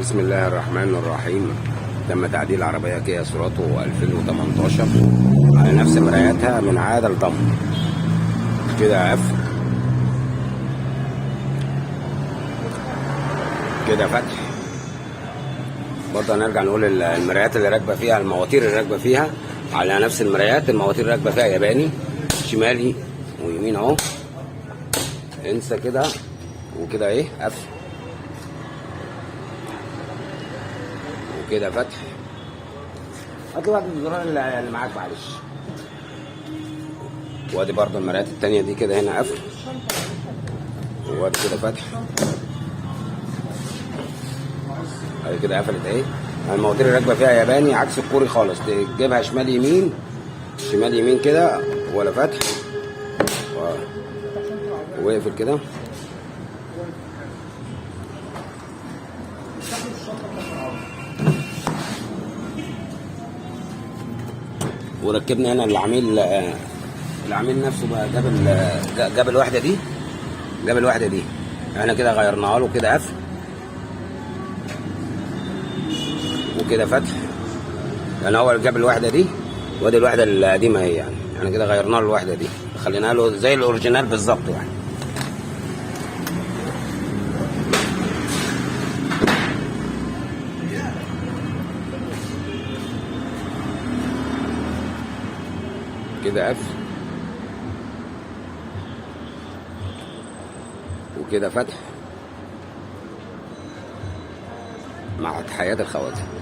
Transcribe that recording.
بسم الله الرحمن الرحيم. تم تعديل عربية كيا سوراتو 2018 على نفس مراياتها من عادة لضم كده قفل كده فتح. برضه هنرجع نقول المرايات اللي راكبة فيها، المواتير اللي راكبة فيها على نفس المرايات. المواتير اللي راكبة فيها ياباني، شمالي ويمين اهو، انسى كده وكده ايه قفل وكده فتح. هات لي واحد من الزرار اللي معاك معلش. وادي برضه المرايات التانية دي كده هنا قفل وادي كده فتح. ادي كده قفلت اهي. المواتير اللي راكبه فيها ياباني عكس الكوري خالص، تجيبها شمال يمين شمال يمين كده ولا فتح وقفل كده. وركبنا هنا العميل نفسه بقى جاب الوحده دي احنا كده غيرناها له كده قفل وكده فتح، لان هو جاب الوحده دي وادي الوحده القديمه اهي. يعني احنا كده غيرنا له الوحده دي، خليناها له زي الاوريجينال بالظبط يعني. كده قفل وكده فتح مع تحيات الخواتم.